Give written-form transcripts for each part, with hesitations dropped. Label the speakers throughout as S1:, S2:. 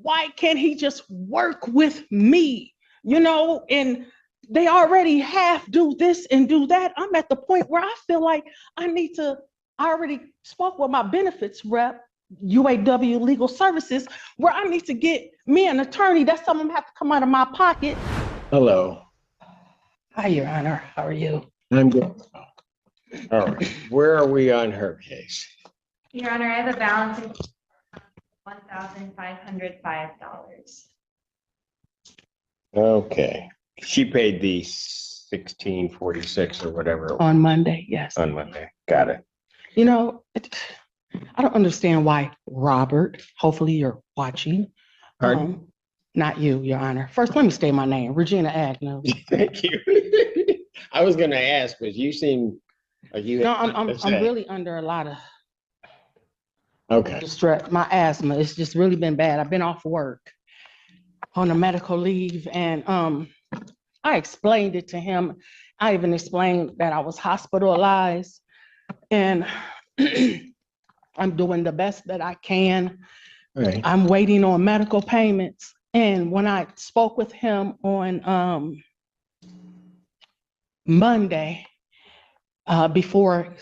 S1: why can't he just work with me? And they already half do this and do that. I'm at the point where I feel like I already spoke with my benefits rep, UAW Legal Services, where I need to get me an attorney. That's something have to come out of my pocket.
S2: Hello.
S1: Hi, Your Honor. How are you?
S2: I'm good. All right. Where are we on her case?
S3: Your Honor, I have a balance of $1,505.
S2: Okay. She paid the $1,646 or whatever
S1: On Monday, yes.
S2: on Monday. Got it.
S1: I don't understand why Robert, hopefully you're watching.
S2: Pardon?
S1: Not you, Your Honor. First, let me state my name, Regina Agnew.
S2: Thank you. I was going to ask, but you seem like you.
S1: No, I'm really under a lot of
S2: Okay.
S1: distress. My asthma, it's just really been bad. I've been off work on a medical leave, and I explained it to him. I even explained that I was hospitalized, and I'm doing the best that I can.
S2: Right.
S1: I'm waiting on medical payments. And when I spoke with him on Monday, before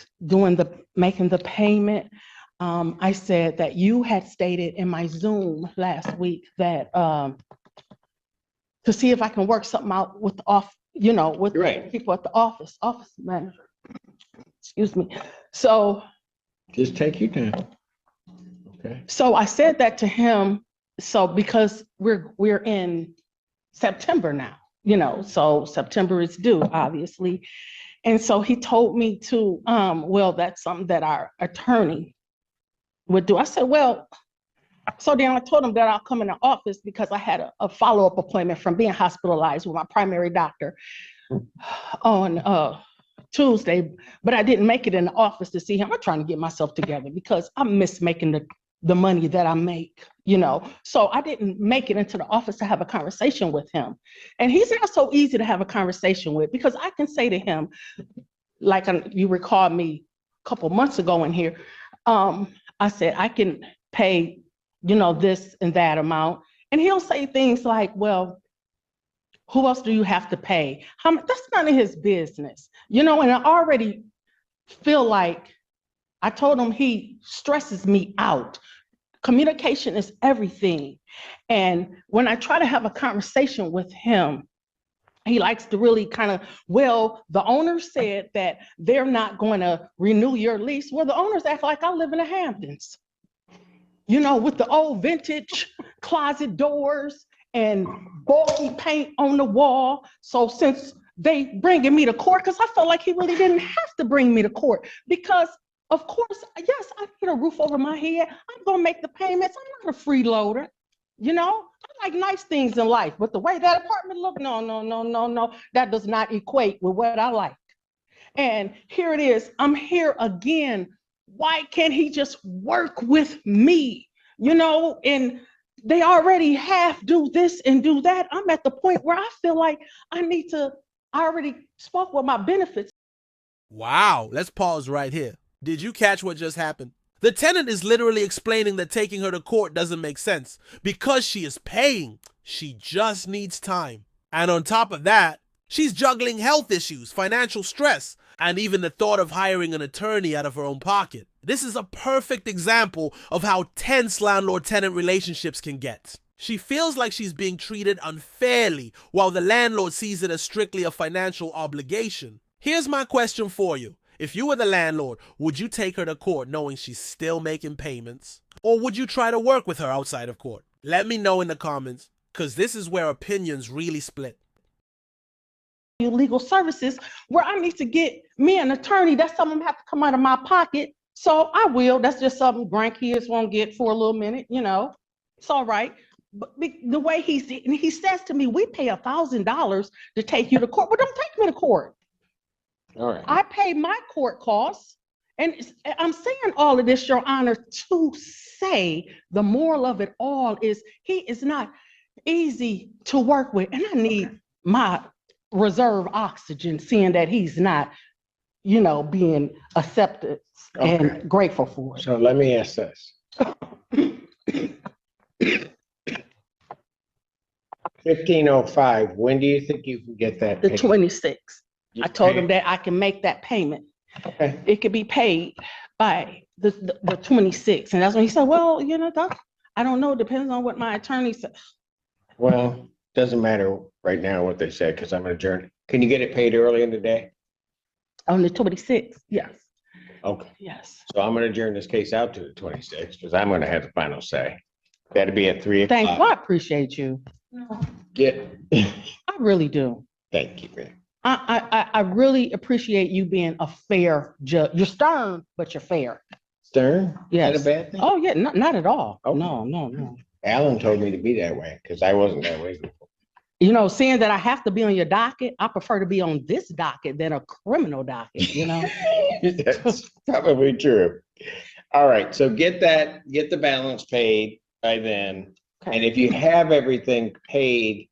S1: making the payment, I said that you had stated in my Zoom last week that to see if I can work something out with with
S2: Right.
S1: the people at the office manager. Excuse me. So
S2: Just take your time. Okay.
S1: So I said that to him. So because we're in September now, so September is due, obviously. And so he told me to, well, that's something that our attorney would do. I said, well, so then I told him that I'll come in the office because I had a follow-up appointment from being hospitalized with my primary doctor on Tuesday, but I didn't make it in the office to see him. I'm trying to get myself together because I miss making the money that I make, So I didn't make it into the office to have a conversation with him. And he's not so easy to have a conversation with because I can say to him, like you recall me a couple months ago in here, I said, I can pay, this and that amount. And he'll say things like, well, who else do you have to pay? That's none of his business, and I already feel like I told him he stresses me out. Communication is everything. And when I try to have a conversation with him, he likes to really kind of, well, the owner said that they're not going to renew your lease. Well, the owners act like I live in the Hamptons, with the old vintage closet doors and bulky paint on the wall. So since they bringing me to court, because I felt like he really didn't have to bring me to court because of course, yes, I need a roof over my head. I'm going to make the payments. I'm not a freeloader. I like nice things in life, but the way that apartment look, no. That does not equate with what I like. And here it is. I'm here again. Why can't he just work with me? And they already half do this and do that. I'm at the point where I feel like I already spoke with my benefits.
S4: Wow, let's pause right here. Did you catch what just happened? The tenant is literally explaining that taking her to court doesn't make sense because she is paying. She just needs time. And on top of that, she's juggling health issues, financial stress, and even the thought of hiring an attorney out of her own pocket. This is a perfect example of how tense landlord-tenant relationships can get. She feels like she's being treated unfairly while the landlord sees it as strictly a financial obligation. Here's my question for you. If you were the landlord, would you take her to court knowing she's still making payments? Or would you try to work with her outside of court? Let me know in the comments, because this is where opinions really split.
S1: Legal Services, where I need to get me an attorney. That's something have to come out of my pocket. So I will. That's just something grandkids won't get for a little minute, It's all right. But the way he says to me, we pay $1,000 to take you to court. Well, don't take me to court.
S2: All right.
S1: I pay my court costs. And I'm saying all of this, Your Honor, to say the moral of it all is he is not easy to work with. And I need my reserve oxygen, seeing that he's not, being accepted and grateful for it.
S2: So let me ask this. 1505, when do you think you can get that
S1: The
S2: paid?
S1: 26th. I told him
S2: Okay.
S1: that I can make that payment.
S2: Okay.
S1: It could be paid by the 26th. And that's when he said, well, doc, I don't know. It depends on what my attorney said.
S2: Well, doesn't matter right now what they said, because I'm adjourned. Can you get it paid early in the day?
S1: On the 26th, yes,
S2: Okay,
S1: yes.
S2: so I'm gonna adjourn this case out to the 26th, because I'm gonna have the final say. That'll be at 3
S1: Thank you. I
S2: o'clock.
S1: appreciate you.
S2: Get,
S1: I really do.
S2: thank you, man.
S1: I really appreciate you being a fair judge. You're stern, but you're fair.
S2: Stern? Is that
S1: Yes.
S2: a bad thing?
S1: Oh, yeah, not at all.
S2: Okay.
S1: No.
S2: Alan told me to be that way, because I wasn't that way before.
S1: Seeing that I have to be on your docket, I prefer to be on this docket than a criminal docket.
S2: That's probably true. All right, so get the balance paid by then. And
S1: Okay.
S2: if you have everything paid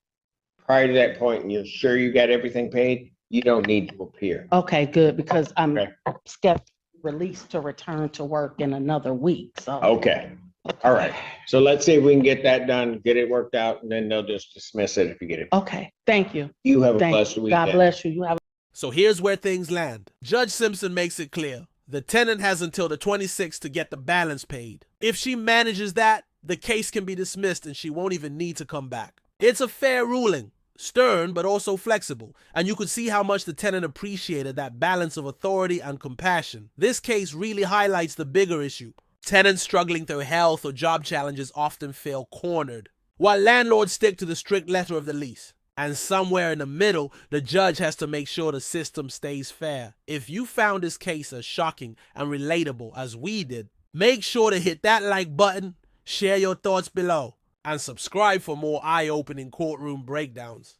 S2: prior to that point and you're sure you got everything paid, you don't need to appear.
S1: Okay, good, because I'm
S2: Okay.
S1: scheduled released to return to work in another week, so.
S2: Okay, all right. So let's see if we can get that done, get it worked out, and then they'll just dismiss it if you get it.
S1: Okay, thank you.
S2: You have a
S1: Thank
S2: blessed
S1: you.
S2: weekend.
S1: God bless you. You have
S4: So here's where things land. Judge Simpson makes it clear. The tenant has until the 26th to get the balance paid. If she manages that, the case can be dismissed and she won't even need to come back. It's a fair ruling. Stern, but also flexible. And you could see how much the tenant appreciated that balance of authority and compassion. This case really highlights the bigger issue. Tenants struggling through health or job challenges often feel cornered, while landlords stick to the strict letter of the lease. And somewhere in the middle, the judge has to make sure the system stays fair. If you found this case as shocking and relatable as we did, make sure to hit that like button, share your thoughts below, and subscribe for more eye-opening courtroom breakdowns.